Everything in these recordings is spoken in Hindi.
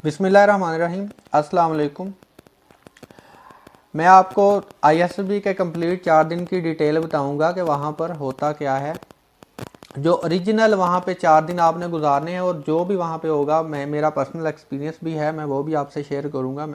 बिस्मिल्लाहिर्रहमानिर्रहीम। अस्सलाम वालेकुम। मैं आपको आईएसबी के कंप्लीट 4 दिन की डिटेल बताऊंगा कि वहाँ पर होता क्या है। जो ओरिजिनल वहाँ पे 4 दिन आपने गुजारने हैं और जो भी वहाँ पे होगा, मैं मेरा पर्सनल एक्सपीरियंस भी है, मैं वो भी आपसे शेयर करूँगा।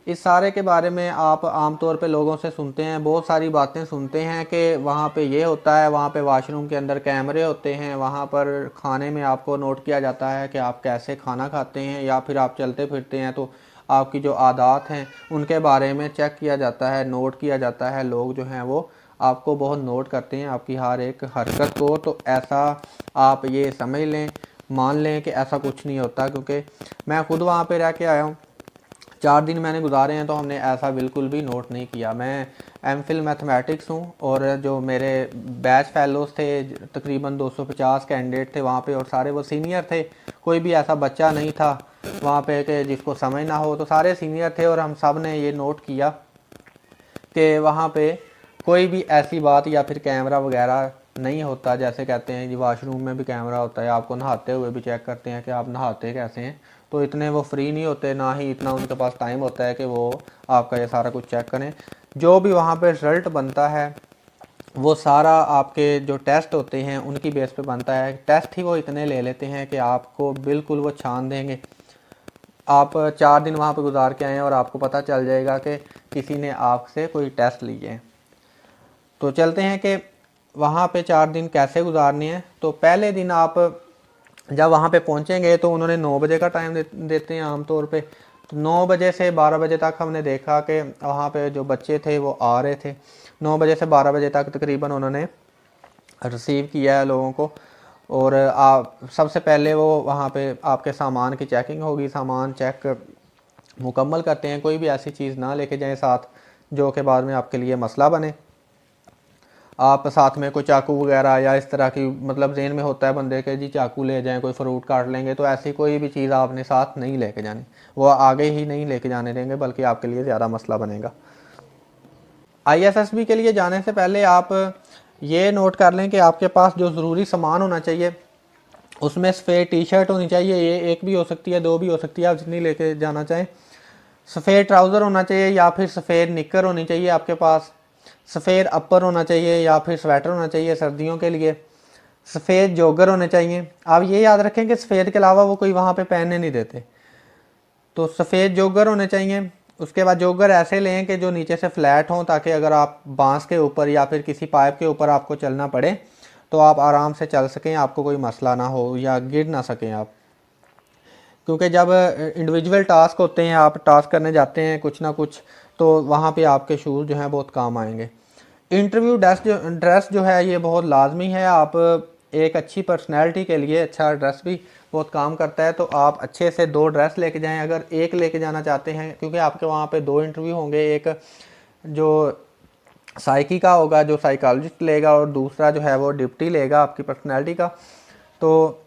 इस सारे के बारे में आप आमतौर पे लोगों से सुनते हैं, बहुत सारी बातें सुनते हैं कि वहाँ पे ये होता है, वहाँ पे वॉशरूम के अंदर कैमरे होते हैं, वहाँ पर खाने में आपको नोट किया जाता है कि आप कैसे खाना खाते हैं, या फिर आप चलते फिरते हैं तो आपकी जो आदत हैं उनके बारे में चेक किया जाता है, नोट किया जाता है। लोग जो हैं वो आपको बहुत नोट करते हैं, आपकी हर एक हरकत को। तो ऐसा आप ये समझ लें, मान लें कि ऐसा कुछ नहीं होता, क्योंकि मैं खुद वहाँ पे रह के आया हूँ। 4 दिन मैंने गुजारे हैं तो हमने ऐसा बिल्कुल भी नोट नहीं किया। मैं एमफिल मैथमेटिक्स हूँ और जो मेरे बैच फेलोज थे, तकरीबन 250 कैंडिडेट थे वहाँ पे, और सारे वो सीनियर थे। कोई भी ऐसा बच्चा नहीं था वहाँ पे कि जिसको समझ ना हो, तो सारे सीनियर थे और हम सब ने ये नोट किया कि वहाँ पे कोई भी ऐसी बात या फिर कैमरा वगैरह नहीं होता। जैसे कहते हैं जी वॉशरूम में भी कैमरा होता है, आपको नहाते हुए भी चेक करते हैं कि आप नहाते कैसे हैं। तो इतने वो फ्री नहीं होते, ना ही इतना उनके पास टाइम होता है कि वो आपका ये सारा कुछ चेक करें। जो भी वहाँ पे रिज़ल्ट बनता है वो सारा आपके जो टेस्ट होते हैं उनकी बेस पे बनता है। टेस्ट ही वो इतने ले लेते हैं कि आपको बिल्कुल वो छान देंगे। आप 4 दिन वहाँ पे गुजार के आए हैं और आपको पता चल जाएगा कि किसी ने आपसे कोई टेस्ट लिए हैं। तो चलते हैं कि वहाँ पे 4 दिन कैसे गुजारने हैं। तो पहले दिन आप जब वहाँ पे पहुँचेंगे तो उन्होंने 9 बजे का टाइम देते हैं आमतौर पे। तो 9 बजे से 12 बजे तक हमने देखा कि वहाँ पे जो बच्चे थे वो आ रहे थे। 9 बजे से 12 बजे तक तकरीबन उन्होंने रिसीव किया है लोगों को। और आप सबसे पहले वो वहाँ पे आपके सामान की चेकिंग होगी, सामान चेक मुकम्मल करते हैं। कोई भी ऐसी चीज़ ना लेके जाएं साथ जो कि बाद में आपके लिए मसला बने। आप साथ में कोई चाकू वगैरह या इस तरह की, मतलब जेन में होता है बंदे के जी चाकू ले जाएं, कोई फ्रूट काट लेंगे, तो ऐसी कोई भी चीज़ आपने साथ नहीं लेके जानी। वो आगे ही नहीं लेके जाने देंगे, बल्कि आपके लिए ज़्यादा मसला बनेगा। आईएसएसबी के लिए जाने से पहले आप ये नोट कर लें कि आपके पास जो ज़रूरी सामान होना चाहिए उसमें सफ़ेद टी शर्ट होनी चाहिए। ये एक भी हो सकती है, दो भी हो सकती है, आप जितनी लेके जाना चाहें। सफ़ेद ट्राउज़र होना चाहिए या फिर सफ़ेद निक्कर होनी चाहिए आपके पास। सफ़ेद अपर होना चाहिए या फिर स्वेटर होना चाहिए सर्दियों के लिए। सफ़ेद जॉगर होने चाहिए। आप ये याद रखें कि सफ़ेद के अलावा वो कोई वहाँ पे पहनने नहीं देते। तो सफ़ेद जॉगर होने चाहिए। उसके बाद जॉगर ऐसे लें कि जो नीचे से फ्लैट हों, ताकि अगर आप बांस के ऊपर या फिर किसी पाइप के ऊपर आपको चलना पड़े तो आप आराम से चल सकें, आपको कोई मसला ना हो या गिर ना सकें आप। क्योंकि जब इंडिविजुअल टास्क होते हैं, आप टास्क करने जाते हैं कुछ ना कुछ, तो वहाँ पे आपके शूज़ जो हैं बहुत काम आएंगे। इंटरव्यू ड्रेस जो है ये बहुत लाजमी है। आप एक अच्छी पर्सनैलिटी के लिए अच्छा ड्रेस भी बहुत काम करता है। तो आप अच्छे से 2 ड्रेस लेके जाएं, अगर एक लेके जाना चाहते हैं, क्योंकि आपके वहाँ पे 2 इंटरव्यू होंगे। एक जो साइकी का होगा, जो साइकोलॉजिस्ट लेगा, और दूसरा जो है वो डिप्टी लेगा आपकी पर्सनैलिटी का। तो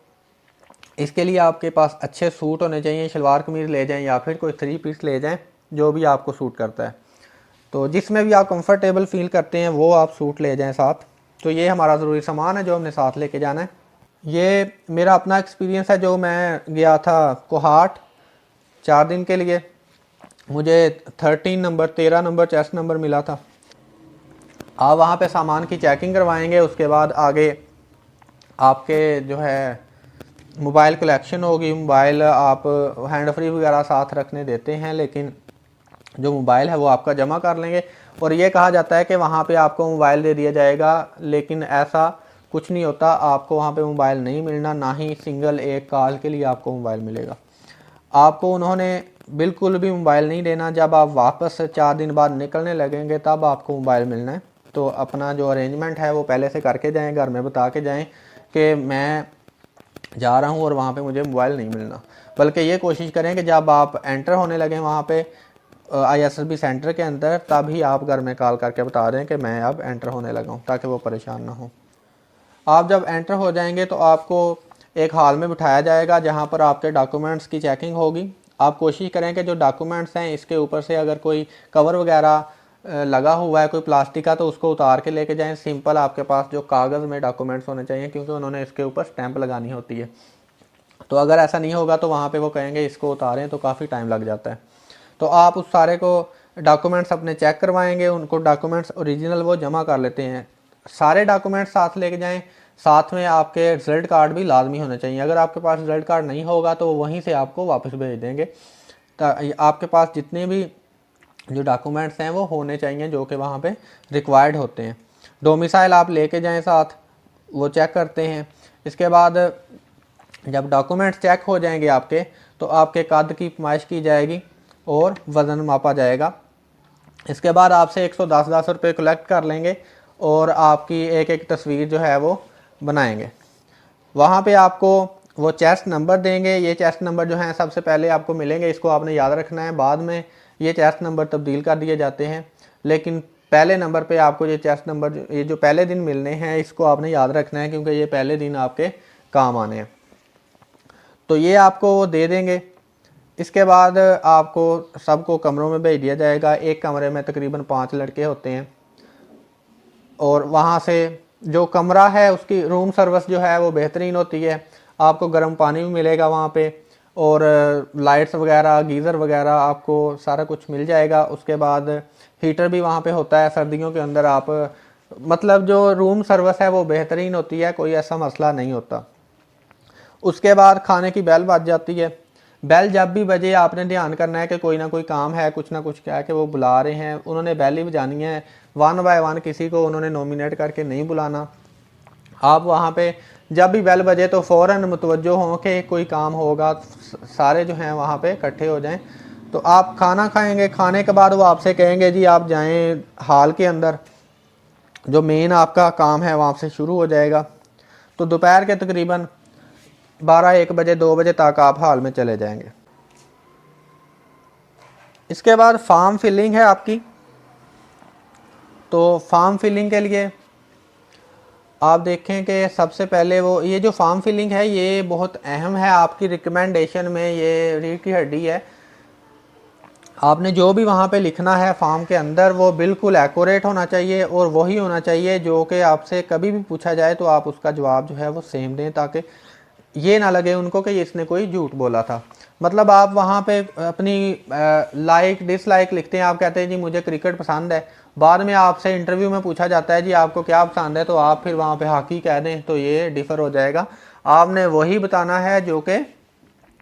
इसके लिए आपके पास अच्छे सूट होने चाहिए। शलवार कमीज़ ले जाएं या फिर कोई 3 पीस ले जाएं, जो भी आपको सूट करता है। तो जिसमें भी आप कंफर्टेबल फील करते हैं वो आप सूट ले जाएं साथ। तो ये हमारा ज़रूरी सामान है जो हमने साथ लेके जाना है। ये मेरा अपना एक्सपीरियंस है। जो मैं गया था कोहाट 4 दिन के लिए, मुझे 13 नंबर चेस्ट नंबर मिला था। आप वहाँ पे सामान की चेकिंग करवाएंगे, उसके बाद आगे आपके जो है मोबाइल कलेक्शन होगी। मोबाइल आप हैंड फ्री वगैरह साथ रखने देते हैं, लेकिन जो मोबाइल है वो आपका जमा कर लेंगे। और ये कहा जाता है कि वहाँ पे आपको मोबाइल दे दिया जाएगा, लेकिन ऐसा कुछ नहीं होता। आपको वहाँ पे मोबाइल नहीं मिलना, ना ही सिंगल एक कॉल के लिए आपको मोबाइल मिलेगा। आपको उन्होंने बिल्कुल भी मोबाइल नहीं देना। जब आप वापस 4 दिन बाद निकलने लगेंगे तब आपको मोबाइल मिलना है। तो अपना जो अरेंजमेंट है वो पहले से करके जाएं, घर में बता के जाएं कि मैं जा रहा हूँ और वहाँ पे मुझे मोबाइल नहीं मिलना। बल्कि ये कोशिश करें कि जब आप एंटर होने लगें वहाँ पे आईएसएसबी सेंटर के अंदर, तभी आप घर में कॉल करके बता दें कि मैं अब एंटर होने लगा हूँ, ताकि वो परेशान ना हो। आप जब एंटर हो जाएंगे तो आपको एक हॉल में बिठाया जाएगा जहाँ पर आपके डॉक्यूमेंट्स की चेकिंग होगी। आप कोशिश करें कि जो डॉक्यूमेंट्स हैं इसके ऊपर से अगर कोई कवर वगैरह लगा हुआ है कोई प्लास्टिक का, तो उसको उतार के लेके जाएं। सिंपल आपके पास जो कागज़ में डॉक्यूमेंट्स होने चाहिए, क्योंकि उन्होंने इसके ऊपर स्टैंप लगानी होती है। तो अगर ऐसा नहीं होगा तो वहाँ पे वो कहेंगे इसको उतारें, तो काफ़ी टाइम लग जाता है। तो आप उस सारे को डॉक्यूमेंट्स अपने चेक करवाएंगे, उनको डॉक्यूमेंट्स ओरिजिनल वो जमा कर लेते हैं। सारे डॉक्यूमेंट्स साथ लेके जाएं, साथ में आपके रिजल्ट कार्ड भी लाजमी होने चाहिए। अगर आपके पास रिजल्ट कार्ड नहीं होगा तो वहीं से आपको वापस भेज देंगे। तो आपके पास जितने भी जो डॉक्यूमेंट्स हैं वो होने चाहिए जो कि वहाँ पे रिक्वायर्ड होते हैं। डोमिसाइल आप लेके जाएं साथ, वो चेक करते हैं। इसके बाद जब डॉक्यूमेंट्स चेक हो जाएंगे आपके, तो आपके कद की पैमाइश की जाएगी और वज़न मापा जाएगा। इसके बाद आपसे 110 रुपये कलेक्ट कर लेंगे और आपकी एक एक तस्वीर जो है वो बनाएंगे। वहाँ पे आपको वो चेस्ट नंबर देंगे। ये चेस्ट नंबर जो हैं सबसे पहले आपको मिलेंगे, इसको आपने याद रखना है। बाद में ये चेस्ट नंबर तब्दील कर दिए जाते हैं, लेकिन पहले नंबर पे आपको ये चेस्ट नंबर, ये जो पहले दिन मिलने हैं, इसको आपने याद रखना है क्योंकि ये पहले दिन आपके काम आने हैं। तो ये आपको वो दे देंगे। इसके बाद आपको सबको कमरों में भेज दिया जाएगा। एक कमरे में तकरीबन 5 लड़के होते हैं और वहाँ से जो कमरा है उसकी रूम सर्विस जो है वो बेहतरीन होती है। आपको गर्म पानी भी मिलेगा वहाँ पे और लाइट्स वगैरह, गीज़र वगैरह आपको सारा कुछ मिल जाएगा। उसके बाद हीटर भी वहाँ पे होता है सर्दियों के अंदर। आप मतलब जो रूम सर्विस है वो बेहतरीन होती है, कोई ऐसा मसला नहीं होता। उसके बाद खाने की बेल बज जाती है। बेल जब भी बजे आपने ध्यान करना है कि कोई ना कोई काम है, कुछ ना कुछ क्या है कि वो बुला रहे हैं, उन्होंने बेल ही बजानी है। 1 बाय 1 किसी को उन्होंने नॉमिनेट करके नहीं बुलाना। आप वहाँ पे जब भी बेल बजे तो फ़ौरन मुतवज्जो हों कि कोई काम होगा, सारे जो हैं वहाँ पे इकट्ठे हो जाएं। तो आप खाना खाएंगे, खाने के बाद वो आपसे कहेंगे जी आप जाएं हाल के अंदर, जो मेन आपका काम है वहाँ से शुरू हो जाएगा। तो दोपहर के तकरीबन 12-1 बजे 2 बजे तक आप हाल में चले जाएंगे। इसके बाद फॉर्म फिलिंग है आपकी। तो फॉर्म फिलिंग के लिए आप देखें कि सबसे पहले वो ये जो फॉर्म फिलिंग है ये बहुत अहम है आपकी रिकमेंडेशन में, ये रीढ़ की हड्डी है। आपने जो भी वहाँ पे लिखना है फॉर्म के अंदर वो बिल्कुल एक्यूरेट होना चाहिए और वही होना चाहिए जो कि आपसे कभी भी पूछा जाए तो आप उसका जवाब जो है वो सेम दें, ताकि ये ना लगे उनको कि इसने कोई झूठ बोला था। मतलब आप वहाँ पे अपनी लाइक डिसलाइक लिखते हैं, आप कहते हैं जी मुझे क्रिकेट पसंद है, बाद में आपसे इंटरव्यू में पूछा जाता है जी आपको क्या पसंद है, तो आप फिर वहाँ पे हॉकी कह दें तो ये डिफ़र हो जाएगा। आपने वही बताना है जो कि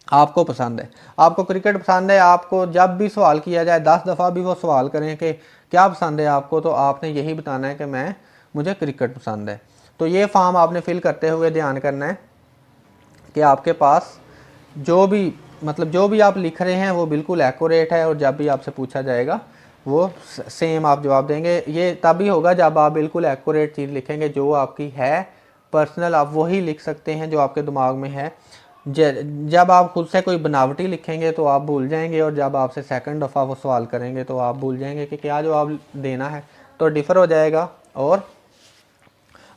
आपको पसंद है। आपको क्रिकेट पसंद है, आपको जब भी सवाल किया जाए 10 दफ़ा भी वो सवाल करें कि क्या पसंद है आपको, तो आपने यही बताना है कि मुझे क्रिकेट पसंद है। तो ये फॉर्म आपने फिल करते हुए ध्यान करना है कि आपके पास जो भी आप लिख रहे हैं वो बिल्कुल एक्यूरेट है और जब भी आपसे पूछा जाएगा वो सेम आप जवाब देंगे। ये तभी होगा जब आप बिल्कुल एक्यूरेट चीज़ लिखेंगे, जो आपकी है पर्सनल आप वही लिख सकते हैं जो आपके दिमाग में है। जब आप खुद से कोई बनावटी लिखेंगे तो आप भूल जाएंगे, और जब आपसे सेकंड दफ़ा वो सवाल करेंगे तो आप भूल जाएंगे कि क्या जवाब देना है, तो डिफ़र हो जाएगा और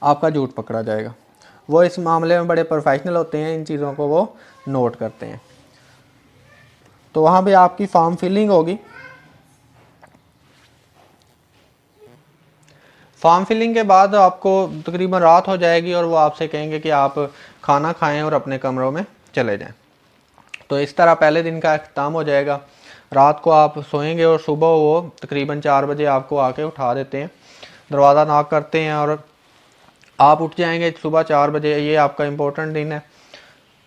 आपका झूठ पकड़ा जाएगा। वो इस मामले में बड़े प्रोफेशनल होते हैं, इन चीज़ों को वो नोट करते हैं। तो वहाँ पे आपकी फॉर्म फिलिंग होगी। फॉर्म फिलिंग के बाद आपको तकरीबन रात हो जाएगी और वो आपसे कहेंगे कि आप खाना खाएं और अपने कमरों में चले जाएं। तो इस तरह पहले दिन का अख्ताम हो जाएगा। रात को आप सोएंगे और सुबह वो तकरीबन 4 बजे आपको आके उठा देते हैं, दरवाज़ा नॉक करते हैं और आप उठ जाएंगे सुबह 4 बजे। ये आपका इम्पोर्टेंट दिन है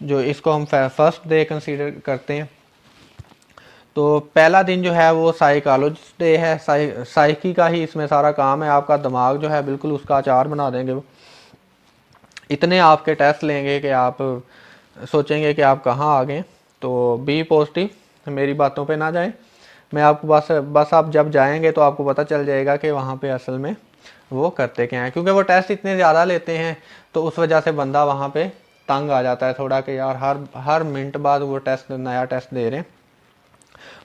जो इसको हम फर्स्ट डे कंसीडर करते हैं। तो पहला दिन जो है वो साइकोलॉजिस्ट डे है। साइकी का ही इसमें सारा काम है। आपका दिमाग जो है बिल्कुल उसका अचार बना देंगे वो। इतने आपके टेस्ट लेंगे कि आप सोचेंगे कि आप कहाँ आ गए। तो बी पॉजिटिव, मेरी बातों पे ना जाएं। मैं आपको बस आप जब जाएंगे तो आपको पता चल जाएगा कि वहाँ पे असल में वो करते क्या हैं, क्योंकि वो टेस्ट इतने ज़्यादा लेते हैं तो उस वजह से बंदा वहाँ पे तंग आ जाता है थोड़ा कि यार हर मिनट बाद वो नया टेस्ट दे रहे हैं।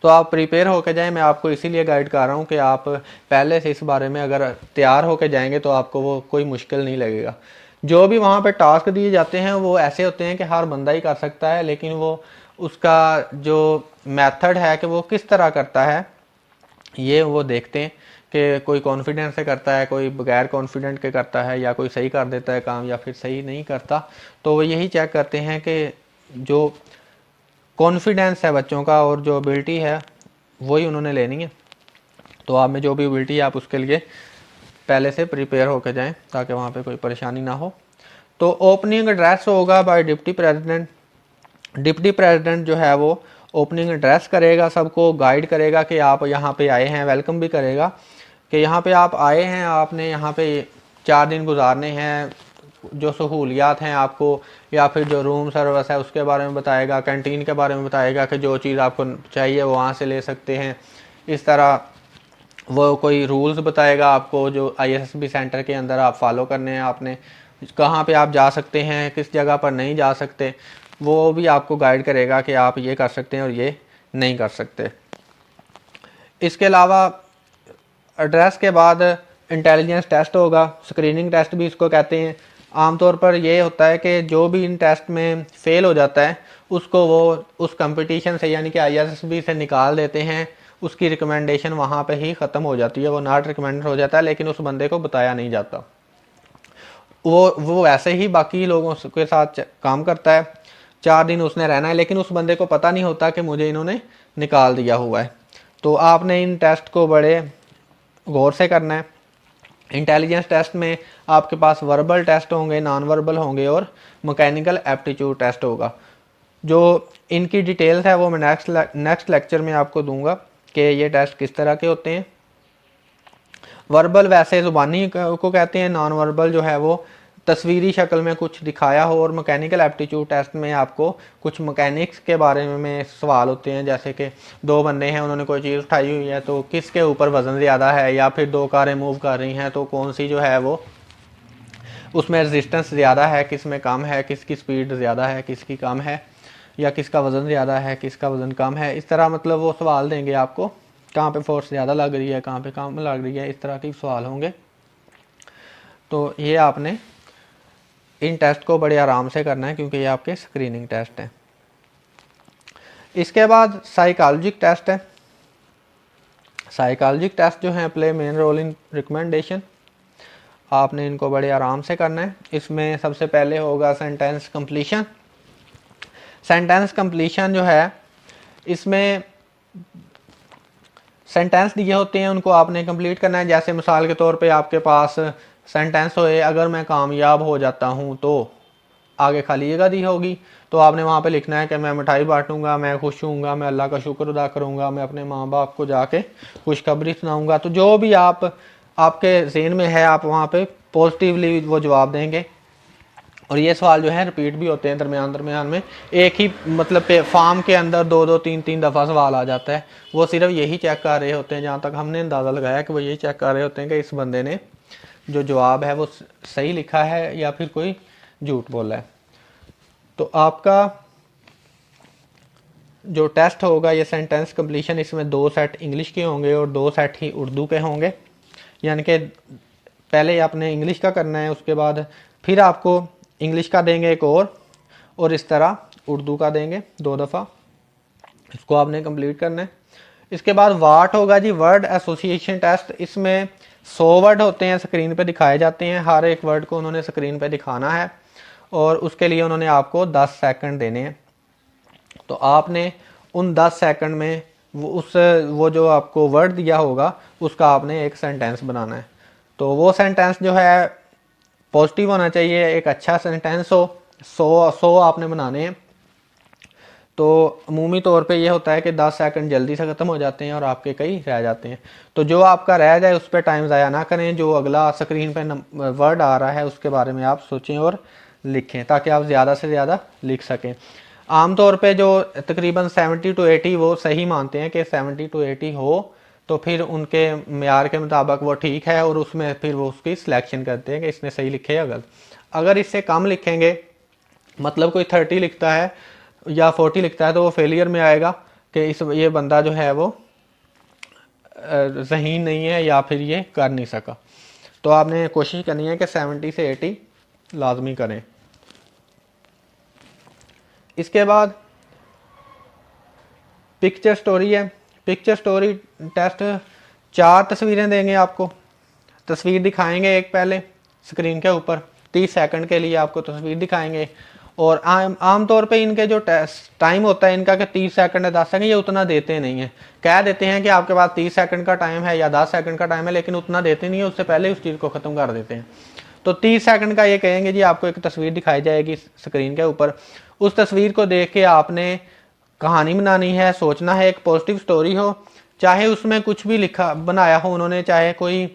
तो आप प्रिपेयर होकर जाएं। मैं आपको इसीलिए गाइड कर रहा हूँ कि आप पहले से इस बारे में अगर तैयार होकर जाएंगे तो आपको वो कोई मुश्किल नहीं लगेगा। जो भी वहाँ पे टास्क दिए जाते हैं वो ऐसे होते हैं कि हर बंदा ही कर सकता है, लेकिन वो उसका जो मेथड है कि वो किस तरह करता है ये वो देखते हैं कि कोई कॉन्फिडेंस से करता है, कोई बगैर कॉन्फिडेंट के करता है, या कोई सही कर देता है काम या फिर सही नहीं करता। तो वो यही चेक करते हैं कि जो कॉन्फिडेंस है बच्चों का और जो एबिलिटी है वही उन्होंने लेनी है। तो आप में जो भी एबिलिटी है आप उसके लिए पहले से प्रिपेयर होकर जाएं ताकि वहाँ पे कोई परेशानी ना हो। तो ओपनिंग एड्रेस होगा by deputy president. Deputy president जो है वो ओपनिंग एड्रेस करेगा, सबको गाइड करेगा कि आप यहाँ पे आए हैं, वेलकम भी करेगा कि यहाँ पे आप आए हैं, आपने यहाँ पे 4 दिन गुजारने हैं, जो सहूलियात हैं आपको, या फिर जो रूम सर्विस है उसके बारे में बताएगा, कैंटीन के बारे में बताएगा कि जो चीज़ आपको चाहिए वो वहाँ से ले सकते हैं। इस तरह वो कोई रूल्स बताएगा आपको जो ISSB सेंटर के अंदर आप फॉलो करने हैं, आपने कहाँ पे आप जा सकते हैं, किस जगह पर नहीं जा सकते, वो भी आपको गाइड करेगा कि आप ये कर सकते हैं और ये नहीं कर सकते। इसके अलावा एड्रेस के बाद इंटेलिजेंस टेस्ट होगा, स्क्रीनिंग टेस्ट भी इसको कहते हैं। आमतौर पर ये होता है कि जो भी इन टेस्ट में फ़ेल हो जाता है उसको वो उस कंपटीशन से यानी कि ISSB से निकाल देते हैं, उसकी रिकमेंडेशन वहाँ पे ही ख़त्म हो जाती है, वो नॉट रिकमेंडेड हो जाता है, लेकिन उस बंदे को बताया नहीं जाता। वो वैसे ही बाकी लोगों के साथ काम करता है, 4 दिन उसने रहना है, लेकिन उस बंदे को पता नहीं होता कि मुझे इन्होंने निकाल दिया हुआ है। तो आपने इन टेस्ट को बड़े गौर से करना है। इंटेलिजेंस टेस्ट में आपके पास वर्बल टेस्ट होंगे, नॉन वर्बल होंगे और मैकेनिकल एप्टीट्यूड टेस्ट होगा। जो इनकी डिटेल्स है वो मैं नेक्स्ट लेक्चर में आपको दूंगा कि ये टेस्ट किस तरह के होते हैं। वर्बल वैसे ज़ुबानी को कहते हैं, नॉन वर्बल जो है वो तस्वीरी शक्ल में कुछ दिखाया हो, और मैकेनिकल एप्टीट्यूड टेस्ट में आपको कुछ मैकेनिक्स के बारे में सवाल होते हैं, जैसे कि 2 बंदे हैं, उन्होंने कोई चीज़ उठाई हुई है तो किसके ऊपर वज़न ज़्यादा है, या फिर 2 कारें मूव कर रही हैं तो कौन सी जो है वो उसमें रेजिस्टेंस ज़्यादा है, किस में कम है, किसकी स्पीड ज़्यादा है, किसकी कम है, या किसका वज़न ज़्यादा है, किसका वज़न कम है। इस तरह मतलब वो सवाल देंगे आपको, कहाँ पे फोर्स ज़्यादा लग रही है, कहाँ पे कम लग रही है, इस तरह के सवाल होंगे। तो ये आपने इन टेस्ट को बड़े आराम से करना है क्योंकि ये आपके स्क्रीनिंग टेस्ट हैं। इसके बाद साइकोलॉजिक टेस्ट है। साइकोलॉजिक टेस्ट जो है play main role in recommendation. आपने इनको बड़े आराम से करना है। इसमें सबसे पहले होगा सेंटेंस कंप्लीशन। सेंटेंस कंप्लीशन जो है इसमें सेंटेंस दिए होते हैं, उनको आपने कंप्लीट करना है। जैसे मिसाल के तौर पे आपके पास सेंटेंस होए, अगर मैं कामयाब हो जाता हूँ तो आगे खाली जगह दी होगी, तो आपने वहाँ पे लिखना है कि मैं मिठाई बांटूंगा, मैं खुश हूँगा, मैं अल्लाह का शुक्र अदा करूँगा, मैं अपने माँ बाप को जाके खुशखबरी सुनाऊँगा। तो जो भी आपके ज़हन में है आप वहाँ पे पॉजिटिवली वो जवाब देंगे। और ये सवाल जो है रिपीट भी होते हैं दरमियान में, एक ही मतलब पे फॉर्म के अंदर 2-2 3-3 दफ़ा सवाल आ जाता है। वो सिर्फ यही चेक कर रहे होते हैं, जहाँ तक हमने अंदाज़ा लगाया कि वो यही चेक कर रहे होते हैं कि इस बंदे ने जो जवाब है वो सही लिखा है या फिर कोई झूठ बोला है। तो आपका जो टेस्ट होगा ये सेंटेंस कंप्लीशन, इसमें 2 सेट इंग्लिश के होंगे और 2 सेट ही उर्दू के होंगे। यानी कि पहले आपने इंग्लिश का करना है, उसके बाद फिर आपको इंग्लिश का देंगे एक और इस तरह उर्दू का देंगे 2 दफ़ा। इसको आपने कंप्लीट करना है। इसके बाद वाट होगा जी, वर्ड एसोसिएशन टेस्ट। इसमें 100 वर्ड होते हैं, स्क्रीन पे दिखाए जाते हैं, हर एक वर्ड को उन्होंने स्क्रीन पे दिखाना है और उसके लिए उन्होंने आपको 10 सेकंड देने हैं। तो आपने उन 10 सेकंड में वो जो आपको वर्ड दिया होगा उसका आपने एक सेंटेंस बनाना है। तो वो सेंटेंस जो है पॉजिटिव होना चाहिए, एक अच्छा सेंटेंस हो। 100 आपने बनाने हैं। तो अमूमी तौर पे ये होता है कि 10 सेकंड जल्दी से ख़त्म हो जाते हैं और आपके कई रह जाते हैं। तो जो आपका रह जाए उस पर टाइम ज़ाया ना करें, जो अगला स्क्रीन पे वर्ड आ रहा है उसके बारे में आप सोचें और लिखें ताकि आप ज़्यादा से ज़्यादा लिख सकें। आमतौर पे जो तकरीबन 70 to 80 वो सही मानते हैं कि 70 to 80 हो, तो फिर उनके मेयार के मुताबिक वो ठीक है और उसमें फिर वो उसकी सिलेक्शन करते हैं कि इसने सही लिखे या गलत। अगर इससे कम लिखेंगे, मतलब कोई 30 लिखता है या 40 लिखता है, तो वो फेलियर में आएगा कि ये बंदा जो है वो ज़हीन नहीं है या फिर ये कर नहीं सका। तो आपने कोशिश करनी है कि 70 से 80 लाजमी करें। इसके बाद पिक्चर स्टोरी है। पिक्चर स्टोरी टेस्ट 4 तस्वीरें देंगे आपको, तस्वीर दिखाएंगे एक पहले स्क्रीन के ऊपर 30 सेकंड के लिए आपको तस्वीर दिखाएंगे और आम तौर पे इनके जो टाइम होता है इनका कि 30 सेकंड है 10 सेकंड, ये उतना देते नहीं है। कह देते हैं कि आपके पास 30 सेकंड का टाइम है या 10 सेकंड का टाइम है, लेकिन उतना देते नहीं है, उससे पहले उस चीज़ को ख़त्म कर देते हैं। तो 30 सेकंड का ये कहेंगे जी, आपको एक तस्वीर दिखाई जाएगी स्क्रीन के ऊपर, उस तस्वीर को देख के आपने कहानी बनानी है, सोचना है, एक पॉजिटिव स्टोरी हो, चाहे उसमें कुछ भी लिखा बनाया हो उन्होंने, चाहे कोई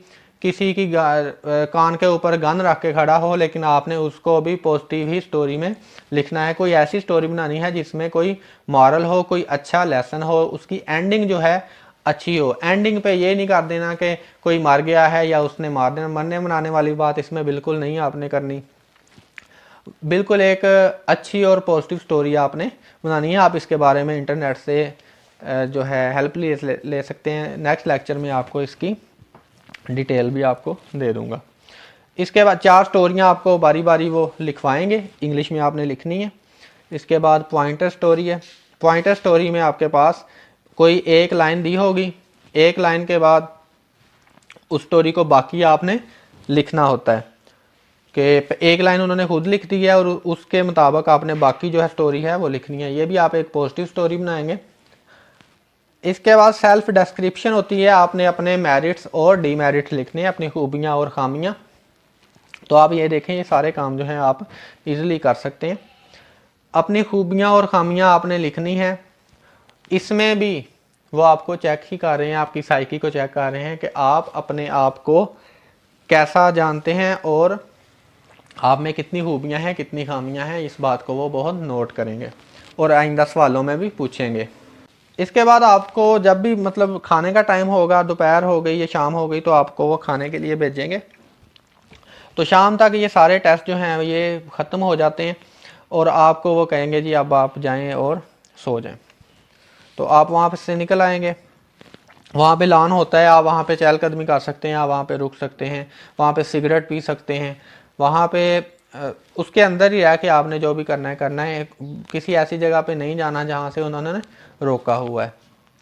किसी की कान के ऊपर गन रख के खड़ा हो, लेकिन आपने उसको भी पॉजिटिव ही स्टोरी में लिखना है। कोई ऐसी स्टोरी बनानी है जिसमें कोई मॉरल हो, कोई अच्छा लेसन हो, उसकी एंडिंग जो है अच्छी हो। एंडिंग पे ये नहीं कर देना कि कोई मर गया है या उसने मरने मनाने वाली बात इसमें बिल्कुल नहीं आपने करनी। बिल्कुल एक अच्छी और पॉजिटिव स्टोरी आपने बनानी है। आप इसके बारे में इंटरनेट से जो है हेल्प ले सकते हैं। नेक्स्ट लेक्चर में आपको इसकी डिटेल भी आपको दे दूंगा। इसके बाद 4 स्टोरियां आपको बारी बारी वो लिखवाएंगे, इंग्लिश में आपने लिखनी है। इसके बाद पॉइंटर स्टोरी है। पॉइंटर स्टोरी में आपके पास कोई एक लाइन दी होगी, एक लाइन के बाद उस स्टोरी को बाकी आपने लिखना होता है कि एक लाइन उन्होंने खुद लिख दी है और उसके मुताबिक आपने बाकी जो है स्टोरी है वो लिखनी है। ये भी आप एक पॉजिटिव स्टोरी बनाएंगे। इसके बाद सेल्फ डिस्क्रिप्शन होती है, आपने अपने मेरिट्स और डीमेरिट्स लिखने हैं, अपनी खूबियाँ और खामियाँ। तो आप ये देखें, ये सारे काम जो हैं आप इजीली कर सकते हैं। अपनी खूबियाँ और खामियाँ आपने लिखनी है। इसमें भी वो आपको चेक ही कर रहे हैं, आपकी साइकी को चेक कर रहे हैं कि आप अपने आप को कैसा जानते हैं और आप में कितनी खूबियाँ हैं, कितनी खामियाँ हैं। इस बात को वो बहुत नोट करेंगे और आइंदा सवालों में भी पूछेंगे। इसके बाद आपको जब भी मतलब खाने का टाइम होगा, दोपहर हो गई या शाम हो गई, तो आपको वो खाने के लिए भेजेंगे। तो शाम तक ये सारे टेस्ट जो हैं ये ख़त्म हो जाते हैं और आपको वो कहेंगे जी अब आप जाएं और सो जाएं। तो आप वहाँ पे से निकल आएंगे। वहाँ पे लॉन होता है, आप वहाँ पे चहलकदमी कर सकते हैं, आप वहाँ पे रुक सकते हैं, वहाँ पे सिगरेट पी सकते हैं। वहाँ पे उसके अंदर ही है कि आपने जो भी करना है। किसी ऐसी जगह पे नहीं जाना जहाँ से उन्होंने रोका हुआ है।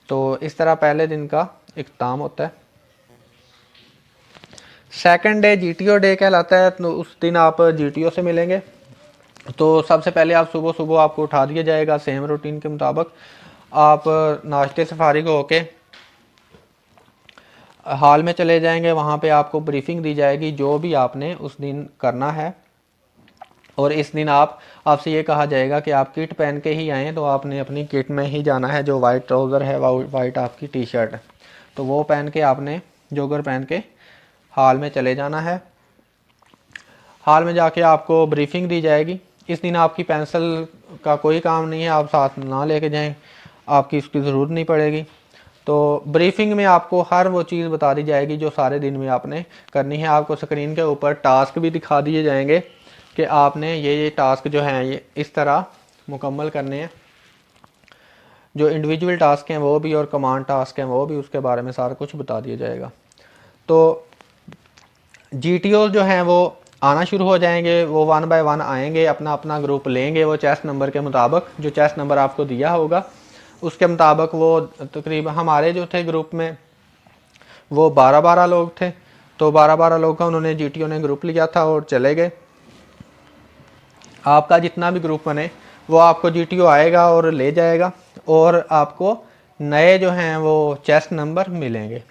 तो इस तरह पहले दिन का इख्तिताम होता है। सेकंड डे जीटीओ डे कहलाता है। तो उस दिन आप जीटीओ से मिलेंगे। तो सबसे पहले आप सुबह सुबह आपको उठा दिया जाएगा सेम रूटीन के मुताबिक। आप नाश्ते से फारिग होके हॉल में चले जाएंगे। वहाँ पे आपको ब्रीफिंग दी जाएगी जो भी आपने उस दिन करना है। और इस दिन आपसे ये कहा जाएगा कि आप किट पहन के ही आएँ, तो आपने अपनी किट में ही जाना है। जो वाइट ट्राउज़र है, वाइट आपकी टी शर्ट है, तो वो पहन के आपने जोगर पहन के हॉल में चले जाना है। हॉल में जाके आपको ब्रीफिंग दी जाएगी। इस दिन आपकी पेंसिल का कोई काम नहीं है, आप साथ ना लेके जाएं, आपकी इसकी ज़रूरत नहीं पड़ेगी। तो ब्रीफिंग में आपको हर वो चीज़ बता दी जाएगी जो सारे दिन में आपने करनी है। आपको स्क्रीन के ऊपर टास्क भी दिखा दिए जाएंगे कि आपने ये टास्क जो हैं ये इस तरह मुकम्मल करने हैं। जो इंडिविजुअल टास्क हैं वो भी और कमांड टास्क हैं वो भी, उसके बारे में सारा कुछ बता दिया जाएगा। तो जीटीओ जो हैं वो आना शुरू हो जाएंगे। वो 1 बाय 1 आएंगे, अपना अपना ग्रुप लेंगे। वो चेस्ट नंबर के मुताबिक, जो चेस्ट नंबर आपको दिया होगा उसके मुताबिक वो तकरीबन, हमारे जो थे ग्रुप में वो 12-12 लोग थे। तो 12-12 लोग का उन्होंने जीटीओ ने ग्रुप लिया था और चले गए। आपका जितना भी ग्रुप बने वो आपको जीटीओ आएगा और ले जाएगा और आपको नए जो हैं वो चेस्ट नंबर मिलेंगे।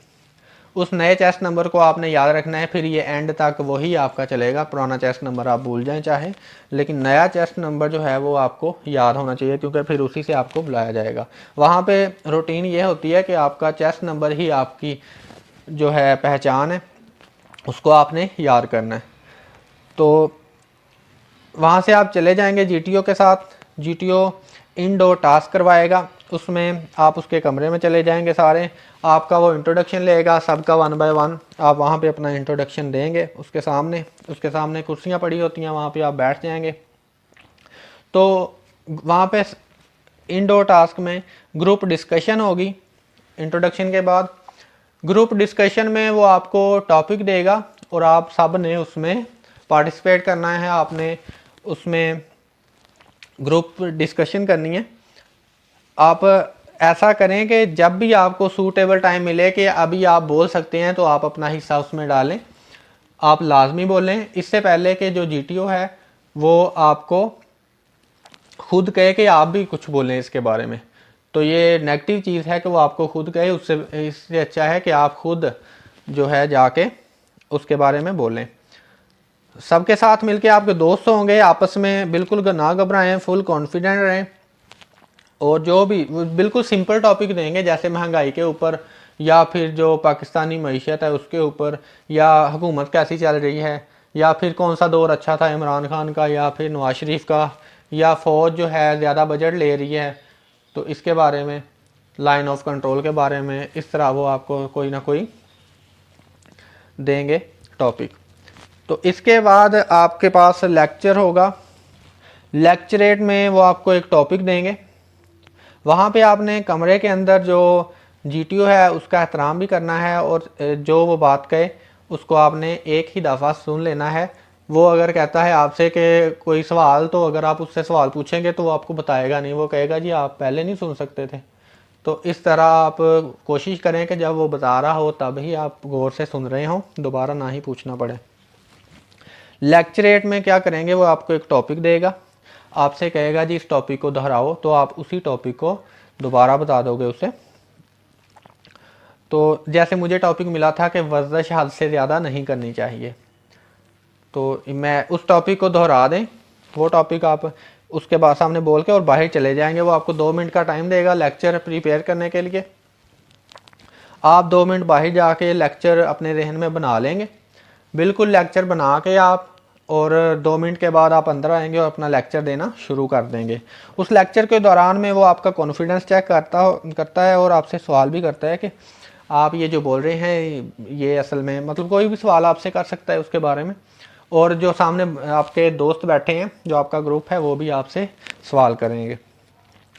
उस नए चेस्ट नंबर को आपने याद रखना है। फिर ये एंड तक वही आपका चलेगा। पुराना चेस्ट नंबर आप भूल जाएं चाहे, लेकिन नया चेस्ट नंबर जो है वो आपको याद होना चाहिए, क्योंकि फिर उसी से आपको बुलाया जाएगा। वहाँ पे रूटीन ये होती है कि आपका चेस्ट नंबर ही आपकी जो है पहचान है, उसको आपने याद करना है। तो वहाँ से आप चले जाएंगे जीटीओ के साथ। जीटीओ इंडोर टास्क करवाएगा, उसमें आप उसके कमरे में चले जाएंगे सारे। आपका वो इंट्रोडक्शन लेगा सबका 1 बाय 1। आप वहाँ पे अपना इंट्रोडक्शन देंगे उसके सामने कुर्सियाँ पड़ी होती हैं, वहाँ पे आप बैठ जाएंगे। तो वहाँ पे इंडोर टास्क में ग्रुप डिस्कशन होगी। इंट्रोडक्शन के बाद ग्रुप डिस्कशन में वो आपको टॉपिक देगा और आप सब ने उसमें पार्टिसिपेट करना है। आपने उसमें ग्रुप डिस्कशन करनी है। आप ऐसा करें कि जब भी आपको सूटेबल टाइम मिले कि अभी आप बोल सकते हैं, तो आप अपना हिस्सा उसमें डालें, आप लाजमी बोलें। इससे पहले कि जो जीटीओ है वो आपको खुद कहे कि आप भी कुछ बोलें इसके बारे में। तो ये नेगेटिव चीज़ है कि वो आपको खुद कहे, उससे इससे अच्छा है कि आप खुद जो है जाके उसके बारे में बोलें। सबके साथ मिलके आपके दोस्त होंगे, आपस में बिल्कुल ना घबराएं, फुल कॉन्फिडेंट रहें। और जो भी बिल्कुल सिंपल टॉपिक देंगे, जैसे महंगाई के ऊपर, या फिर जो पाकिस्तानी मईशत है उसके ऊपर, या हुकूमत कैसी चल रही है, या फिर कौन सा दौर अच्छा था इमरान खान का या फिर नवाज शरीफ का, या फ़ौज जो है ज़्यादा बजट ले रही है तो इसके बारे में, लाइन ऑफ कंट्रोल के बारे में, इस तरह वो आपको कोई ना कोई देंगे टॉपिक। तो इसके बाद आपके पास लेक्चर होगा। लेक्चरेट में वो आपको एक टॉपिक देंगे, वहाँ पे आपने कमरे के अंदर जो जीटीओ है उसका एहतराम भी करना है, और जो वो बात कहे उसको आपने एक ही दफ़ा सुन लेना है। वो अगर कहता है आपसे कि कोई सवाल, तो अगर आप उससे सवाल पूछेंगे तो वो आपको बताएगा नहीं, वो कहेगा जी आप पहले नहीं सुन सकते थे। तो इस तरह आप कोशिश करें कि जब वो बता रहा हो तब ही आप गौर से सुन रहे हों, दोबारा ना ही पूछना पड़े। लेक्चरेट में क्या करेंगे, वो आपको एक टॉपिक देगा, आपसे कहेगा जी इस टॉपिक को दोहराओ, तो आप उसी टॉपिक को दोबारा बता दोगे उसे। तो जैसे मुझे टॉपिक मिला था कि वर्जिश हद से ज़्यादा नहीं करनी चाहिए, तो मैं उस टॉपिक को दोहरा दें, वो टॉपिक आप उसके बाद सामने बोल के और बाहर चले जाएंगे। वो आपको 2 मिनट का टाइम देगा लेक्चर प्रिपेयर करने के लिए। आप 2 मिनट बाहर जाके लेक्चर अपने जहन में बना लेंगे, बिल्कुल लेक्चर बना के आप, और 2 मिनट के बाद आप अंदर आएंगे और अपना लेक्चर देना शुरू कर देंगे। उस लेक्चर के दौरान में वो आपका कॉन्फिडेंस चेक करता है और आपसे सवाल भी करता है कि आप ये जो बोल रहे हैं ये असल में, मतलब कोई भी सवाल आपसे कर सकता है उसके बारे में। और जो सामने आपके दोस्त बैठे हैं, जो आपका ग्रुप है, वो भी आपसे सवाल करेंगे।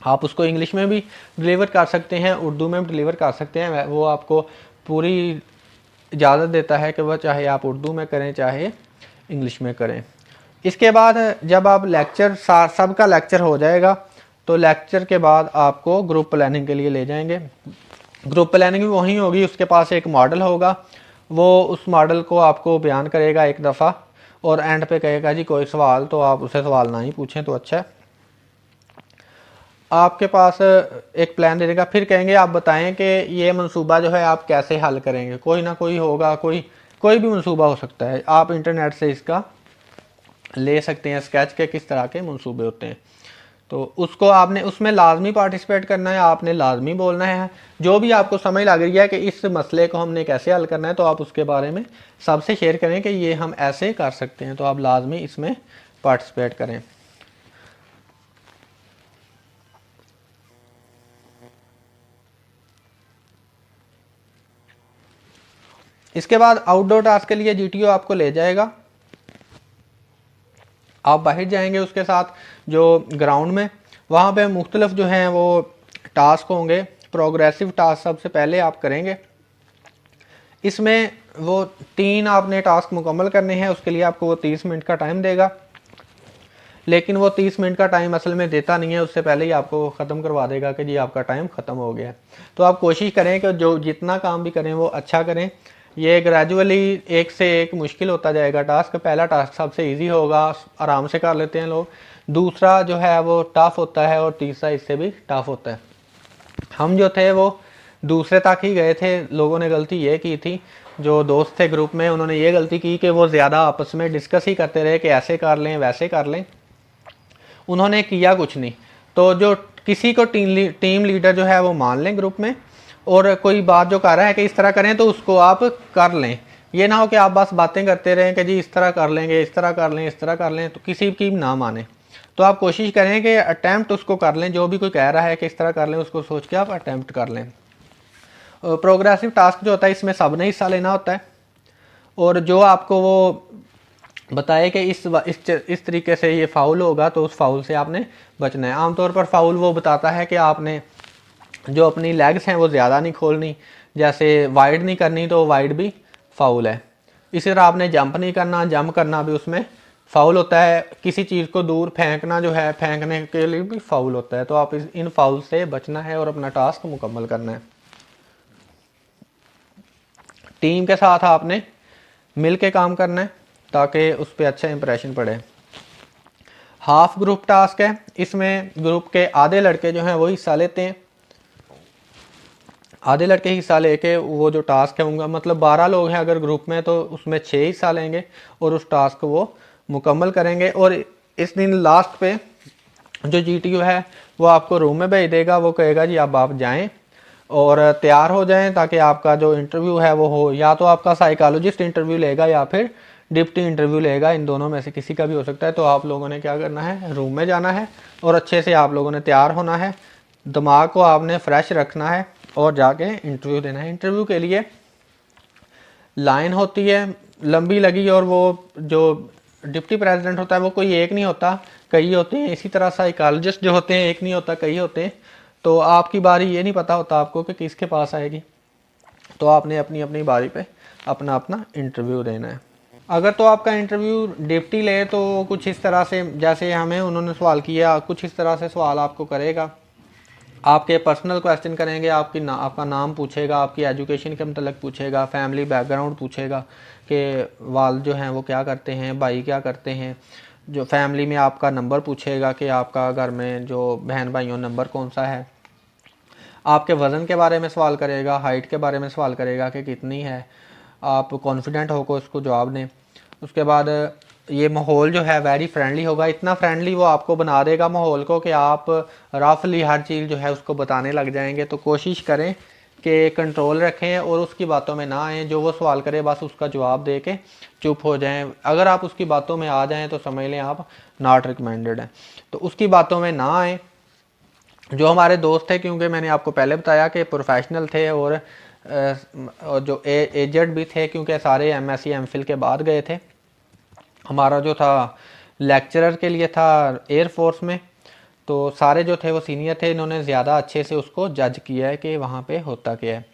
आप उसको इंग्लिश में भी डिलीवर कर सकते हैं, उर्दू में भी डिलीवर कर सकते हैं, वो आपको पूरी इजाज़त देता है कि वह चाहे आप उर्दू में करें चाहे इंग्लिश में करें। इसके बाद जब आप लेक्चर सबका लेक्चर हो जाएगा, तो लेक्चर के बाद आपको ग्रुप प्लानिंग के लिए ले जाएंगे। ग्रुप प्लानिंग भी वहीं होगी, उसके पास एक मॉडल होगा, वो उस मॉडल को आपको बयान करेगा एक दफ़ा, और एंड पे कहेगा जी कोई सवाल, तो आप उसे सवाल ना ही पूछें तो अच्छा है। आपके पास एक प्लान दे देगा, फिर कहेंगे आप बताएं कि ये मंसूबा जो है आप कैसे हल करेंगे। कोई ना कोई होगा, कोई भी मंसूबा हो सकता है, आप इंटरनेट से इसका ले सकते हैं स्केच के किस तरह के मंसूबे होते हैं। तो उसको आपने उसमें लाजमी पार्टिसिपेट करना है, आपने लाजमी बोलना है। जो भी आपको समझ लग रही है कि इस मसले को हमने कैसे हल करना है, तो आप उसके बारे में सबसे शेयर करें कि ये हम ऐसे कर सकते हैं, तो आप लाजमी इसमें पार्टिसिपेट करें। इसके बाद आउटडोर टास्क के लिए जीटीओ आपको ले जाएगा, आप बाहर जाएंगे उसके साथ जो ग्राउंड में, वहाँ पे मुख्तलिफ जो हैं वो टास्क होंगे। प्रोग्रेसिव टास्क सबसे पहले आप करेंगे, इसमें वो 3 आपने टास्क मुकम्मल करने हैं, उसके लिए आपको वो 30 मिनट का टाइम देगा। लेकिन वो 30 मिनट का टाइम असल में देता नहीं है, उससे पहले ही आपको ख़त्म करवा देगा कि जी आपका टाइम ख़त्म हो गया। तो आप कोशिश करें कि जो जितना काम भी करें वो अच्छा करें। ये ग्रेजुअली एक से एक मुश्किल होता जाएगा टास्क। पहला टास्क सबसे इजी होगा, आराम से कर लेते हैं लोग, दूसरा जो है वो टफ़ होता है, और तीसरा इससे भी टफ़ होता है। हम जो थे वो दूसरे तक ही गए थे। लोगों ने गलती ये की थी, जो दोस्त थे ग्रुप में, उन्होंने ये गलती की कि वो ज़्यादा आपस में डिस्कस ही करते रहे कि ऐसे कर लें वैसे कर लें, उन्होंने किया कुछ नहीं। तो जो किसी को टीम लीडर जो है वो मान लें ग्रुप में, और कोई बात जो कर रहा है कि इस तरह करें, तो उसको आप कर लें। ये ना हो कि आप बस बातें करते रहें कि जी इस तरह कर लेंगे, इस तरह कर लें, इस तरह कर लें, तो किसी की ना माने। तो आप कोशिश करें कि अटैम्प्ट उसको कर लें, जो भी कोई कह रहा है कि इस तरह कर लें, उसको सोच के आप अटैम्प्ट कर लें। प्रोग्रेसिव टास्क जो होता है इसमें सब ने हिस्सा लेना होता है, और जो आपको वो बताए कि इस तरीके से ये फाउल होगा, तो उस फाउल से आपने बचना है। आमतौर पर फाउल वो बताता है कि आपने जो अपनी लेग्स हैं वो ज़्यादा नहीं खोलनी, जैसे वाइड नहीं करनी, तो वाइड भी फाउल है। इसी तरह आपने जंप नहीं करना, जंप करना भी उसमें फाउल होता है। किसी चीज़ को दूर फेंकना जो है, फेंकने के लिए भी फाउल होता है। तो आप इन फाउल से बचना है और अपना टास्क मुकम्मल करना है। टीम के साथ आपने मिल के काम करना है ताकि उस पर अच्छा इंप्रेशन पड़े। हाफ ग्रुप टास्क है, इसमें ग्रुप के आधे लड़के जो हैं वो हिस्सा लेते हैं। आधे लड़के हिस्सा लेके वो जो टास्क है उनका मतलब 12 लोग हैं अगर ग्रुप में, तो उसमें 6 हिस्सा लेंगे और उस टास्क को वो मुकम्मल करेंगे। और इस दिन लास्ट पे जो GTO है वो आपको रूम में भेज देगा, वो कहेगा जी अब आप जाएं और तैयार हो जाएं ताकि आपका जो इंटरव्यू है वो हो, या तो आपका साइकोलॉजिस्ट इंटरव्यू लेगा या फिर डिप्टी इंटरव्यू लेगा, इन दोनों में से किसी का भी हो सकता है। तो आप लोगों ने क्या करना है, रूम में जाना है और अच्छे से आप लोगों ने तैयार होना है, दिमाग को आपने फ्रेश रखना है और जाके इंटरव्यू देना है। इंटरव्यू के लिए लाइन होती है लंबी लगी, और वो जो डिप्टी प्रेसिडेंट होता है वो कोई एक नहीं होता, कई होते हैं। इसी तरह साइकोलॉजिस्ट जो होते हैं एक नहीं होता, कई होते हैं। तो आपकी बारी ये नहीं पता होता आपको कि किसके पास आएगी, तो आपने अपनी अपनी बारी पे अपना अपना इंटरव्यू देना है। अगर तो आपका इंटरव्यू डिप्टी ले तो कुछ इस तरह से, जैसे हमें उन्होंने सवाल किया, कुछ इस तरह से सवाल आपको करेगा, आपके पर्सनल क्वेश्चन करेंगे, आपका नाम पूछेगा, आपकी एजुकेशन के मतलब पूछेगा, फैमिली बैकग्राउंड पूछेगा कि वाल जो हैं वो क्या करते हैं, भाई क्या करते हैं, जो फैमिली में आपका नंबर पूछेगा कि आपका घर में जो बहन भाइयों नंबर कौन सा है, आपके वज़न के बारे में सवाल करेगा, हाइट के बारे में सवाल करेगा कि कितनी है, आप कॉन्फिडेंट होकर उसको जवाब दें। उसके बाद ये माहौल जो है वेरी फ्रेंडली होगा, इतना फ्रेंडली वो आपको बना देगा माहौल को कि आप रफली हर चीज़ जो है उसको बताने लग जाएंगे। तो कोशिश करें कि कंट्रोल रखें और उसकी बातों में ना आएँ, जो वो सवाल करे बस उसका जवाब दे के चुप हो जाएं। अगर आप उसकी बातों में आ जाएं तो समझ लें आप नॉट रिकमेंडेड हैं, तो उसकी बातों में ना आएँ। जो हमारे दोस्त थे, क्योंकि मैंने आपको पहले बताया कि प्रोफेशनल थे और जो एजेड भी थे, क्योंकि सारे MSc MPhil के बाद गए थे। हमारा जो था लेक्चरर के लिए था एयरफोर्स में, तो सारे जो थे वो सीनियर थे, इन्होंने ज़्यादा अच्छे से उसको जज किया है कि वहाँ पे होता क्या है।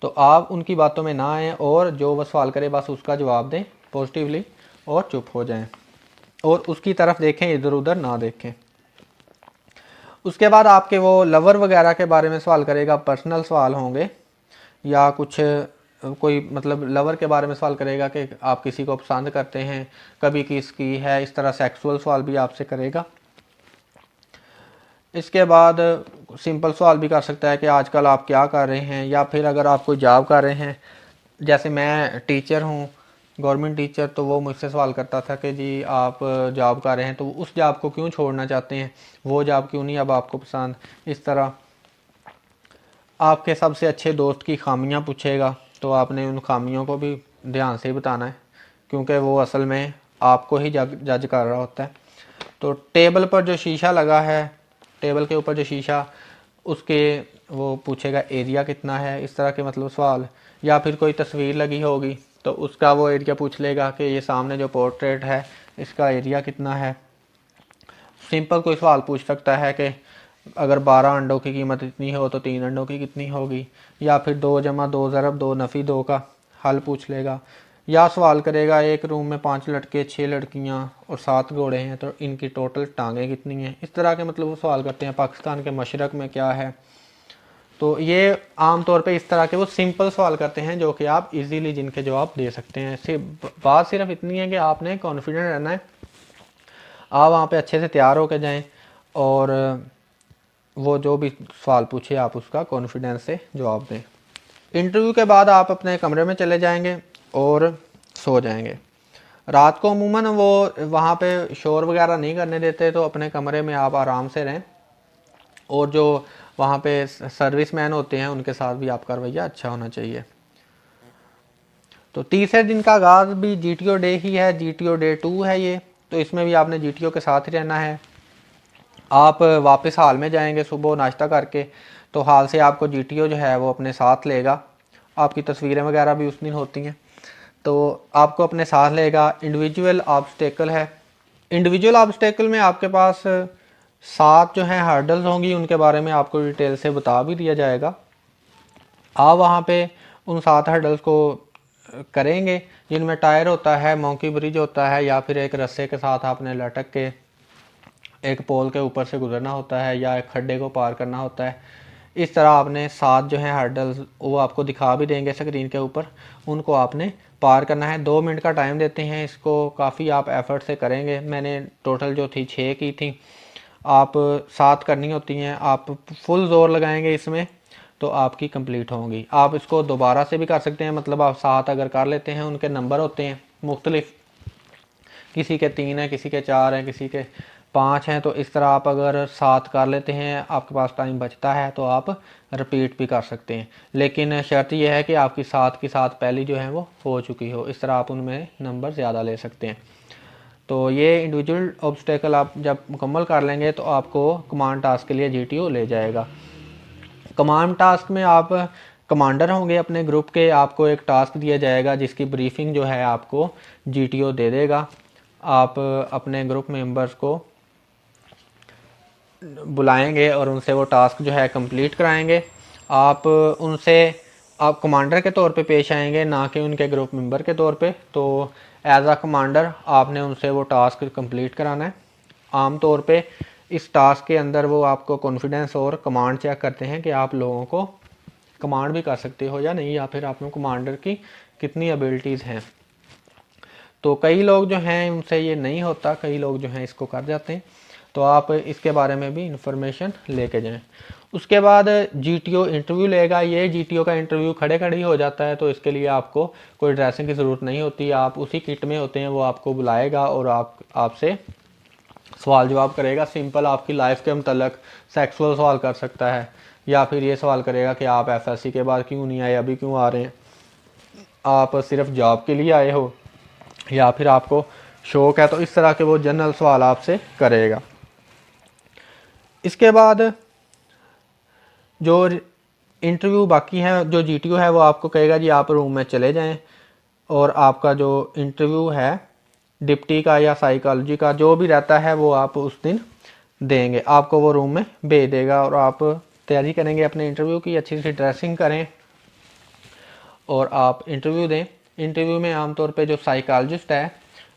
तो आप उनकी बातों में ना आएँ और जो वो सवाल करे बस उसका जवाब दें पॉजिटिवली और चुप हो जाएं और उसकी तरफ देखें, इधर उधर ना देखें। उसके बाद आपके वो लवर वगैरह के बारे में सवाल करेगा, पर्सनल सवाल होंगे या कुछ कोई मतलब लवर के बारे में सवाल करेगा कि आप किसी को पसंद करते हैं, कभी किसकी है, इस तरह सेक्सुअल सवाल भी आपसे करेगा। इसके बाद सिंपल सवाल भी कर सकता है कि आजकल आप क्या कर रहे हैं, या फिर अगर आप कोई जॉब कर रहे हैं, जैसे मैं टीचर हूँ, गवर्नमेंट टीचर, तो वो मुझसे सवाल करता था कि जी आप जॉब कर रहे हैं तो उस जॉब को क्यों छोड़ना चाहते हैं, वो जॉब क्यों नहीं अब आपको पसंद। इस तरह आपके सबसे अच्छे दोस्त की खामियां पूछेगा, तो आपने उन खामियों को भी ध्यान से बताना है, क्योंकि वो असल में आपको ही जज कर रहा होता है। तो टेबल पर जो शीशा लगा है, टेबल के ऊपर जो शीशा, उसके वो पूछेगा एरिया कितना है, इस तरह के मतलब सवाल। या फिर कोई तस्वीर लगी होगी तो उसका वो एरिया पूछ लेगा कि ये सामने जो पोर्ट्रेट है इसका एरिया कितना है। सिंपल कोई सवाल पूछ सकता है कि अगर 12 अंडों की कीमत इतनी हो तो 3 अंडों की कितनी होगी, या फिर 2 जमा 2 ज़रब 2 नफ़ी 2 का हल पूछ लेगा। या सवाल करेगा एक रूम में 5 लड़के 6 लड़कियां और 7 घोड़े हैं तो इनकी टोटल टांगें कितनी हैं। इस तरह के मतलब वो सवाल करते हैं, पाकिस्तान के मशरक़ में क्या है। तो ये आम तौर पे इस तरह के वो सिंपल सवाल करते हैं जो कि आप इजीली जिनके जवाब दे सकते हैं। बात सिर्फ इतनी है कि आपने कॉन्फिडेंट रहना है, आप वहाँ पे अच्छे से तैयार होकर जाएं और वो जो भी सवाल पूछे आप उसका कॉन्फिडेंस से जवाब दें। इंटरव्यू के बाद आप अपने कमरे में चले जाएंगे और सो जाएंगे। रात को अमूमन वो वहाँ पे शोर वगैरह नहीं करने देते, तो अपने कमरे में आप आराम से रहें और जो वहाँ पे सर्विसमैन होते हैं उनके साथ भी आपका रवैया अच्छा होना चाहिए। तो तीसरे दिन का आगाज़ भी GTO डे ही है, GTO डे 2 है ये, तो इसमें भी आपने GTO के साथ ही रहना है। आप वापस हाल में जाएंगे सुबह नाश्ता करके, तो हाल से आपको GTO जो है वो अपने साथ लेगा। आपकी तस्वीरें वगैरह भी उस दिन होती हैं, तो आपको अपने साथ लेगा। इंडिविजुअल ऑब्स्टेकल है, इंडिविजुअल ऑब्स्टेकल में आपके पास 7 जो हैं हर्डल्स होंगी, उनके बारे में आपको डिटेल से बता भी दिया जाएगा। आप वहाँ पे उन 7 हर्डल्स को करेंगे, जिनमें टायर होता है, मॉन्की ब्रिज होता है, या फिर एक रस्से के साथ आपने लटक के एक पोल के ऊपर से गुजरना होता है, या एक खड्डे को पार करना होता है। इस तरह आपने 7 जो हैं हर्डल्स वो आपको दिखा भी देंगे स्क्रीन के ऊपर, उनको आपने पार करना है। 2 मिनट का टाइम देते हैं इसको, काफ़ी आप एफर्ट से करेंगे। मैंने टोटल जो थी 6 की थी, आप 7 करनी होती हैं। आप फुल ज़ोर लगाएंगे इसमें तो आपकी कंप्लीट होंगी। आप इसको दोबारा से भी कर सकते हैं, मतलब आप 7 अगर कर लेते हैं, उनके नंबर होते हैं मुख्तलिफ, किसी के 3 हैं, किसी के 4 हैं, किसी के 5 हैं। तो इस तरह आप अगर 7 कर लेते हैं, आपके पास टाइम बचता है, तो आप रिपीट भी कर सकते हैं। लेकिन शर्त यह है कि आपकी 7 की 7 पहली जो है वो हो चुकी हो। इस तरह आप उनमें नंबर ज़्यादा ले सकते हैं। तो ये इंडिविजुअल ऑब्स्टेकल आप जब मुकम्मल कर लेंगे तो आपको कमांड टास्क के लिए GTO ले जाएगा। कमांड टास्क में आप कमांडर होंगे अपने ग्रुप के, आपको एक टास्क दिया जाएगा जिसकी ब्रीफिंग जो है आपको GTO दे देगा। आप अपने ग्रुप मेंबर्स को बुलाएंगे और उनसे वो टास्क जो है कंप्लीट कराएंगे। आप उनसे आप कमांडर के तौर पे पेश आएंगे, ना कि उनके ग्रुप मेंबर के तौर पे। तो एज आ कमांडर आपने उनसे वो टास्क कंप्लीट कराना है। आम तौर पे इस टास्क के अंदर वो आपको कॉन्फिडेंस और कमांड चेक करते हैं कि आप लोगों को कमांड भी कर सकते हो या नहीं, या फिर आप में कमांडर की कितनी एबिलिटीज़ हैं। तो कई लोग जो हैं उनसे ये नहीं होता, कई लोग जो हैं इसको कर जाते हैं। तो आप इसके बारे में भी इंफॉर्मेशन लेके जाएं। उसके बाद GTO इंटरव्यू लेगा। ये GTO का इंटरव्यू खड़े खड़े ही हो जाता है, तो इसके लिए आपको कोई ड्रेसिंग की ज़रूरत नहीं होती। आप उसी किट में होते हैं, वो आपको बुलाएगा और आपसे सवाल जवाब करेगा। सिंपल आपकी लाइफ के मतलब सेक्सुअल सवाल कर सकता है, या फिर ये सवाल करेगा कि आप FSC के बाद क्यों नहीं आए, अभी क्यों आ रहे हैं, आप सिर्फ जॉब के लिए आए हो, या फिर आपको शौक है। तो इस तरह के वो जनरल सवाल आपसे करेगा। इसके बाद जो इंटरव्यू बाकी है, जो GTO है वो आपको कहेगा जी आप रूम में चले जाएं, और आपका जो इंटरव्यू है डिप्टी का या साइकोलॉजी का जो भी रहता है वो आप उस दिन देंगे। आपको वो रूम में भेज देगा और आप तैयारी करेंगे अपने इंटरव्यू की, अच्छी सी ड्रेसिंग करें और आप इंटरव्यू दें। इंटरव्यू में आमतौर पे जो साइकोलॉजिस्ट है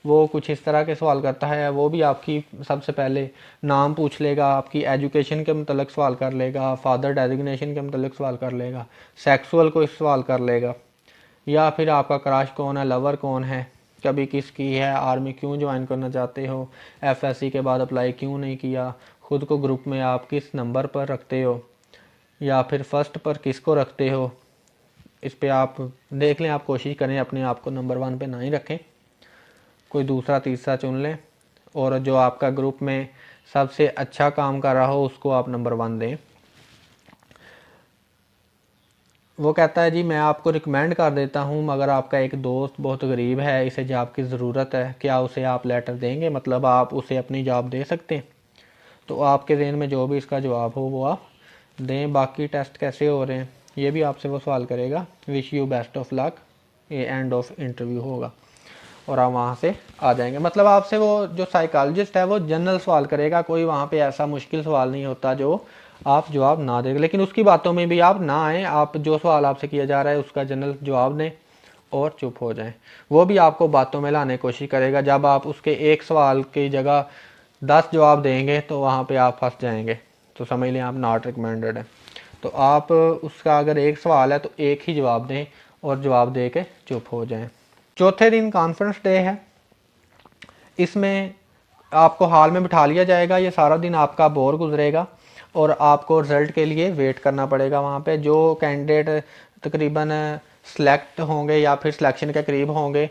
वो कुछ इस तरह के सवाल करता है। वो भी आपकी सबसे पहले नाम पूछ लेगा, आपकी एजुकेशन के मतलब सवाल कर लेगा, फादर डेजिग्नेशन के मतलब सवाल कर लेगा, सेक्सुअल को सवाल कर लेगा, या फिर आपका क्रश कौन है, लवर कौन है, कभी किसकी है, आर्मी क्यों ज्वाइन करना चाहते हो, FSC के बाद अप्लाई क्यों नहीं किया, खुद को ग्रुप में आप किस नंबर पर रखते हो, या फिर फर्स्ट पर किसको रखते हो। इस पे आप देख लें, आप कोशिश करें अपने आप को नंबर 1 पे ना ही रखें, कोई दूसरा तीसरा चुन लें, और जो आपका ग्रुप में सबसे अच्छा काम कर रहा हो उसको आप नंबर 1 दें। वो कहता है जी मैं आपको रिकमेंड कर देता हूँ, मगर आपका एक दोस्त बहुत गरीब है, इसे जॉब की ज़रूरत है, क्या उसे आप लेटर देंगे, मतलब आप उसे अपनी जॉब दे सकते हैं। तो आपके ज़हन में जो भी इसका जवाब हो वो आप दें। बाकी टेस्ट कैसे हो रहे हैं ये भी आपसे वो सवाल करेगा। Wish you best of luck, ये एंड ऑफ इंटरव्यू होगा और आप वहाँ से आ जाएंगे। मतलब आपसे वो जो साइकोलॉजिस्ट है वो जनरल सवाल करेगा, कोई वहाँ पे ऐसा मुश्किल सवाल नहीं होता जो आप जवाब ना दें। लेकिन उसकी बातों में भी आप ना आएँ, आप जो सवाल आपसे किया जा रहा है उसका जनरल जवाब दें और चुप हो जाएं। वो भी आपको बातों में लाने की कोशिश करेगा। जब आप उसके एक सवाल की जगह 10 जवाब देंगे तो वहाँ पे आप फंस जाएंगे, तो समझ लें आप नॉट रिकमेंडेड है। तो आप उसका अगर एक सवाल है तो एक ही जवाब दें और जवाब दे के चुप हो जाएं। चौथे दिन कॉन्फ्रेंस डे है। इसमें आपको हॉल में बिठा लिया जाएगा। ये सारा दिन आपका बोर गुजरेगा और आपको रिज़ल्ट के लिए वेट करना पड़ेगा। वहाँ पे जो कैंडिडेट तकरीबन सेलेक्ट होंगे या फिर सिलेक्शन के करीब होंगे,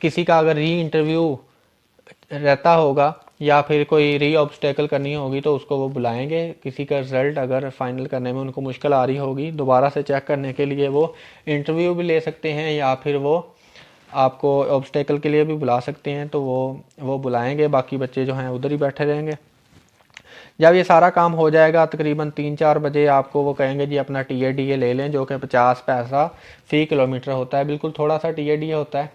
किसी का अगर री इंटरव्यू रहता होगा या फिर कोई री ऑब्स्टेकल करनी होगी तो उसको वो बुलाएंगे। किसी का रिज़ल्ट अगर फाइनल करने में उनको मुश्किल आ रही होगी, दोबारा से चेक करने के लिए वो इंटरव्यू भी ले सकते हैं, या फिर वो आपको ऑब्स्टेकल के लिए भी बुला सकते हैं। तो वो बुलाएंगे, बाकी बच्चे जो हैं उधर ही बैठे रहेंगे। जब ये सारा काम हो जाएगा तकरीबन 3-4 बजे आपको वो कहेंगे जी अपना TADA ले लें, जो कि 50 पैसा फ़ी किलोमीटर होता है, बिल्कुल थोड़ा सा TADA होता है।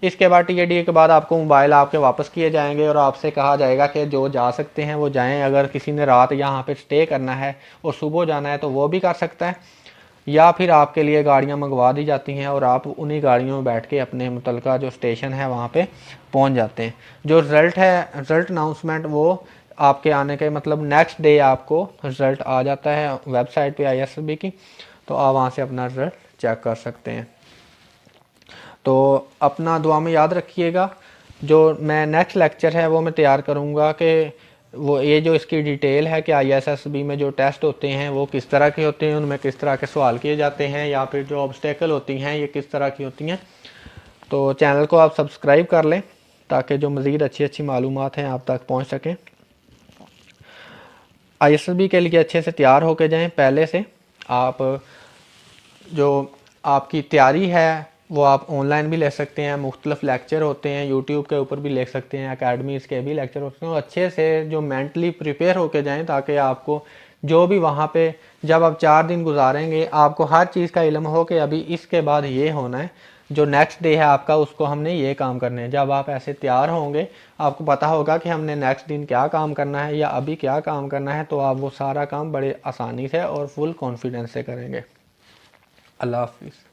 इसके बाद TADA के बाद आपको मोबाइल आपके वापस किए जाएंगे और आपसे कहा जाएगा कि जो जा सकते हैं वो जाएं। अगर किसी ने रात यहाँ पे स्टे करना है और सुबह जाना है तो वो भी कर सकता है, या फिर आपके लिए गाड़ियाँ मंगवा दी जाती हैं और आप उन्हीं गाड़ियों में बैठ के अपने मुतलका जो स्टेशन है वहाँ पे पहुँच जाते हैं। जो रिज़ल्ट है, रिज़ल्ट अनाउंसमेंट वो आपके आने के मतलब नेक्स्ट डे आपको रिज़ल्ट आ जाता है वेबसाइट पे ISSB की, तो आप वहाँ से अपना रिज़ल्ट चेक कर सकते हैं। तो अपना दुआ में याद रखिएगा। जो मैं नेक्स्ट लेक्चर है वो मैं तैयार करूँगा कि वो ये जो इसकी डिटेल है कि ISSB में जो टेस्ट होते हैं वो किस तरह के होते हैं, उनमें किस तरह के सवाल किए जाते हैं, या फिर जो ऑब्स्टेकल होती हैं ये किस तरह की होती हैं। तो चैनल को आप सब्सक्राइब कर लें ताकि जो मज़ीद अच्छी अच्छी मालूमात हैं आप तक पहुंच सकें। ISSB के लिए अच्छे से तैयार होके जाएं। पहले से आप जो आपकी तैयारी है वो आप ऑनलाइन भी ले सकते हैं, मुख्तलिफ लेक्चर होते हैं यूट्यूब के ऊपर भी ले सकते हैं, अकेडमीज़ के भी लेक्चर होते हैं। अच्छे से जो मेंटली प्रिपेयर होके जाएं ताकि आपको जो भी वहाँ पे जब आप 4 दिन गुजारेंगे आपको हर चीज़ का इल्म हो कि अभी इसके बाद ये होना है, जो नेक्स्ट डे है आपका उसको हमने ये काम करने हैं। जब आप ऐसे तैयार होंगे आपको पता होगा कि हमने नेक्स्ट दिन क्या काम करना है या अभी क्या काम करना है, तो आप वो सारा काम बड़े आसानी से और फुल कॉन्फिडेंस से करेंगे। अल्लाह हाफिज़।